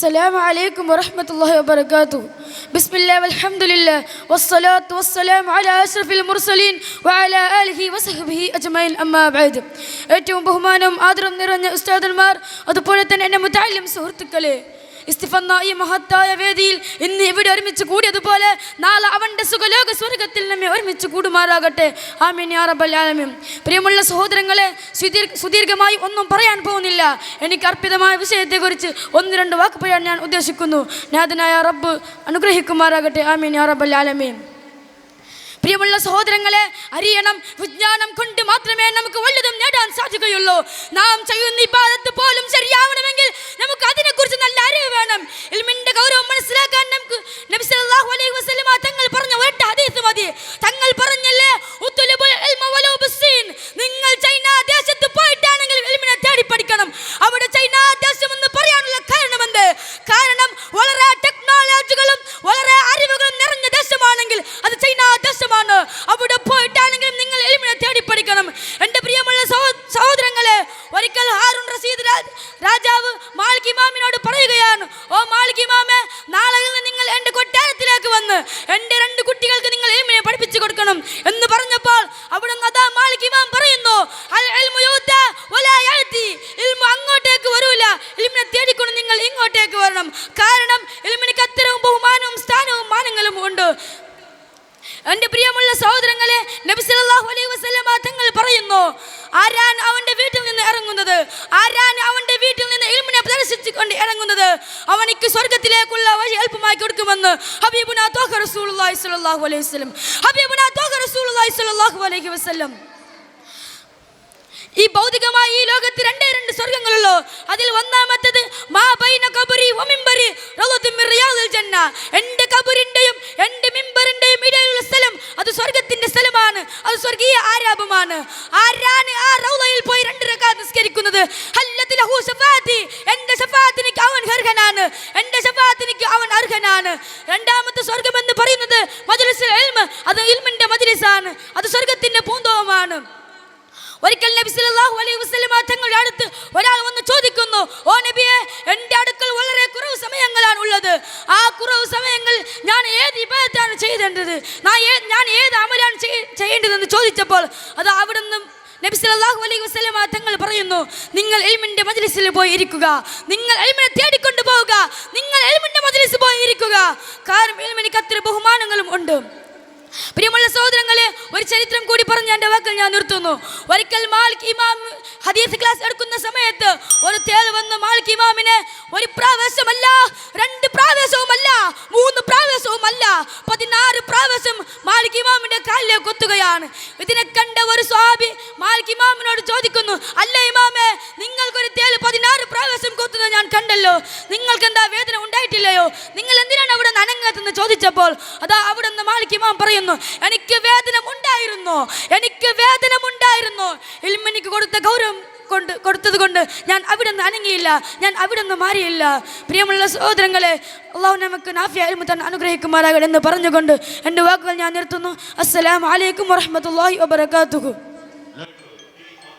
السلام عليكم ورحمة الله وبركاته. بسم الله والحمد لله والصلاة والسلام على أشرف المرسلين وعلى آله وصحبه أجمعين. أما بعد. ഏറ്റവും ബഹുമാനവും ആദരവും നിറഞ്ഞ ഉസ്താദന്മാർ, അതുപോലെ തന്നെ എൻ്റെ മുതഅല്ലിം സുഹൃത്തുക്കളെ, ഇസ്തിഫന്ന ഈ മഹത്തായ വേദിയിൽ ഇന്ന് ഇവിടെ ഒരുമിച്ച് കൂടിയതുപോലെ നാളെ അവൻ്റെ സുഖലോക സ്വർഗത്തിൽ നമ്മെ ഒരുമിച്ച് കൂടുമാറാകട്ടെ. ആമീൻ യാ റബ്ബൽ ആലമീൻ. പ്രിയമുള്ള സഹോദരങ്ങളെ, സുദീർഘമായി ഒന്നും പറയാൻ പോകുന്നില്ല. എനിക്ക് അർപ്പിതമായ വിഷയത്തെക്കുറിച്ച് ഒന്ന് രണ്ട് വാക്ക് പറയാൻ ഞാൻ ഉദ്ദേശിക്കുന്നു. നാഥനായ റബ്ബ് അനുഗ്രഹിക്കുമാറാകട്ടെ. ആമീൻ യാ റബ്ബൽ ആലമീൻ. പ്രിയമുള്ള സഹോദരങ്ങളെ, അറിയണം, വിജ്ഞാനം കൊണ്ട് മാത്രമേ നമുക്ക് വല്ലതും നേടാൻ സാധിക്കുകയുള്ളൂ. നാം ചെയ്യുന്ന ഇബാദത്ത് പോലും ശരിയാവണമെങ്കിൽ നമുക്ക് അതിനെക്കുറിച്ച് നല്ല അറിവ് വേണം. ഇൽമിന്റെ ഗൗരവം മനസ്സിലാക്കാൻ നമുക്ക് നബി സല്ലല്ലാഹു അലൈഹി വസല്ലമ തങ്ങൾ പറഞ്ഞ ഒരൊറ്റ ഹദീസ് മതി. തങ്ങൾ പറഞ്ഞല്ലേ, ഉത്ലുബുൽ ഇൽമ വലൗ ബിസ്സീൻ, നിങ്ങൾ ചൈന ദേശത്ത് പോയിട്ടാണെങ്കിൽ ഇൽമിനെ തേടി പഠിക്കണം. അവിടെ ചൈന ദേശം എന്ന് പറയാനുള്ള കാരണമെന്ത്? കാരണം വളരെ ടെക്നോളജികളും വളരെ അറിവുകളും നിറഞ്ഞ ദേശമാണെങ്കിൽ അത് ചൈന ദേശമാണ്. അവിടെ പോയിട്ടാണെങ്കിലും നിങ്ങൾ ഇൽമിനെ തേടി പഠിക്കണം. എൻ്റെ പ്രിയമുള്ള സഹോദരങ്ങളെ, ഒരിക്കൽ ഹാറൂൻ റഷീദ് രാജാവ് മാലിക് ഇമാമിനോട് പറയുകയാണ്, ഓ മാലിക് ഇമാമേ, നാളെ നിങ്ങൾ എൻ്റെ കൊട്ടാരത്തിലേക്ക് വന്ന് എൻ്റെ 2 കുട്ടികൾക്ക് നിങ്ങൾ ഇൽമിനെ പഠിപ്പിച്ചു കൊടുക്കണം എന്ന് പറഞ്ഞപ്പോൾ അവിടെ അതാ മാലിക് ഇമാം പറയുന്നു, അൽ ഇൽമു യൂതാ വലാ യഅതി, ഇൽമു അങ്ങോട്ടേക്ക് വരൂല, ഇൽമിനെ തേടിക്കൊണ്ട് നിങ്ങൾ ഇങ്ങോട്ടേക്ക് വരണം. കാരണം ഇൽമിന് അത്തരവും ബഹുമാനവും സ്ഥാനവും മാനങ്ങളും ഉണ്ട്. എൻ്റെ പ്രിയമുള്ള സഹോദരങ്ങളെ, നബി സല്ലല്ലാഹു അലൈഹി വസല്ലമ തങ്ങൾ പറയുന്നു, ആരാണ് അവൻ്റെ വീട്ടിൽ നിന്ന് ഇറങ്ങുന്നത്, ആരാണ് അവൻ്റെ വീട്ടിൽ നിന്ന് ഇൽമിനെ പ്രദർശിച്ചുകൊണ്ട് ഇറങ്ങുന്നത്, അവനിക്ക് സ്വർഗ്ഗത്തിലേക്കുള്ള വഴി എളുപ്പമായി കൊടുക്കുമെന്ന് ഹബീബുനാ ത്വാഹ റസൂലുള്ളാഹി സ്വല്ലല്ലാഹു അലൈഹി വസല്ലം. ഹബീബുനാ ത്വാഹ റസൂലുള്ളാഹി സ്വല്ലല്ലാഹു അലൈഹി വസല്ലം. ഈ ഭൗതികമായ ഈ ലോകത്ത് 2 സ്വർഗ്ഗങ്ങളുള്ളൂ. അതിൽ ഒന്നാമത്തേത് മാ ബൈന ഖബരി വ മിംബരി റളതും മിൻ റിയാദിൽ ജന്ന, എൻ്റെ ഖബറിന്റെയും എൻ്റെ മിംബറിന്റെയും ഇടയിലുള്ള സ്ഥലം അത് സ്വർഗ്ഗത്തിന്റെ സ്ഥലമാണ്, അത് സ്വർഗീയ ആരാപമാണ്. ആരാണ് ആ റൗളയിൽ പോയി 2 റക്അത്ത് നിസ്കരിക്കുന്നത്? ഹല്ലതി ലഹു ശഫാഅതി, എൻ്റെ ശഫാഅത്തിന് അവൻ അർഹനാണ്, എൻ്റെ ശഫാഅത്തിന് അവൻ അർഹനാണ്. രണ്ടാമത്തെ സ്വർഗ്ഗം എന്ന് പറയുന്നത് മജ്ലിസുൽ ഇൽമ്, അത് ഇൽമിന്റെ മജ്ലിസാണ്, അത് സ്വർഗ്ഗത്തിന്റെ പൂന്തോട്ടമാണ്. ഒരിക്കൽ നബി സല്ലല്ലാഹു അലൈഹി വസല്ലമ തങ്ങളുടെ അടുത്ത് ഒരാൾ വന്ന് ചോദിക്കുന്നു, ഓ നബിയെ, എൻ്റെ അടുക്കൽ വളരെ കുറവ് സമയങ്ങളാണ് ഉള്ളത്, ആ കുറവ് സമയങ്ങൾ ഞാൻ ഏത് ഇബാദത്താണ് ചെയ്യേണ്ടത്, ഞാൻ ഏത് അമലാണ് ചെയ്യേണ്ടതെന്ന് ചോദിച്ചപ്പോൾ അത് അവിടുന്ന് നബി സല്ലല്ലാഹു അലൈഹി വസല്ലമ തങ്ങൾ പറയുന്നു, നിങ്ങൾ ഇൽമിന്റെ മജ്ലിസിൽ പോയി ഇരിക്കുക, നിങ്ങൾ ഇൽമിനെ തേടിക്കൊണ്ട് പോവുക, നിങ്ങൾ ഇൽമിന്റെ മജ്ലിസിൽ പോയി ഇരിക്കുക. കാരണം ഇൽമിന് അത്ര ബഹുമാനങ്ങളും ഉണ്ട്. പ്രിയമുള്ള സഹോദരങ്ങളെ, ഒരു ചരിത്രം കൂടി പറഞ്ഞ് എൻ്റെ വാക്കുകൾ ഞാൻ നിർത്തുന്നു. ഒരിക്കൽ മാലിക് ഇമാം ഹദീസ് ക്ലാസ് എടുക്കുന്ന സമയത്ത് ഒരു തേൾ വന്ന് മാലിക് ഇമാമിനെ 1 പ്രാവശ്യമല്ല, 2 പ്രാവശ്യവുമല്ല, 3 പ്രാവശ്യവുമല്ല, 16 പ്രാവശ്യം മാലിക് ഇമാമിന്റെ കാലിലേക്ക് കൊത്തുകയാണ്. ഇതിനെ കണ്ട ഒരു സ്വഹാബി മാലിക് ഇമാമിനോട് ചോദിക്കുന്നു, അല്ല ഇമാമേ, നിങ്ങൾക്കൊരു തേൾ 16 പ്രാവശ്യം കൊത്തുന്നത് ഞാൻ കണ്ടല്ലോ, നിങ്ങൾക്ക് എന്താ വേദന ഉണ്ടായിട്ടില്ലയോ, നിങ്ങൾ എന്തിനാണ് അവിടെ അനങ്ങാത്തെന്ന് ചോദിച്ചപ്പോൾ അതാ അവിടെ നിന്ന് മാലിക് ഇമാം പറയുന്നു, എനിക്ക് വേദനമുണ്ടായിരുന്നു, എനിക്ക് വേദനമുണ്ടായിരുന്നു, ഇൽമിനിക്ക് കൊടുത്ത ഗൗരവം കൊടുത്തത് കൊണ്ട് ഞാൻ അവിടെ നിന്ന് അനങ്ങിയില്ല, ഞാൻ അവിടെ നിന്ന് മാറിയില്ല. പ്രിയമുള്ള സഹോദരങ്ങളെ, അള്ളാഹു നമുക്ക് നാഫിയ ഇൽമു തന്നെ അനുഗ്രഹിക്കുമാറാകട്ടെ എന്ന് പറഞ്ഞുകൊണ്ട് എൻ്റെ വാക്കുകൾ ഞാൻ നിർത്തുന്നു. അസ്സലാമു അലൈക്കും വറഹ്മത്തുള്ളാഹി വബറകാതുഹു.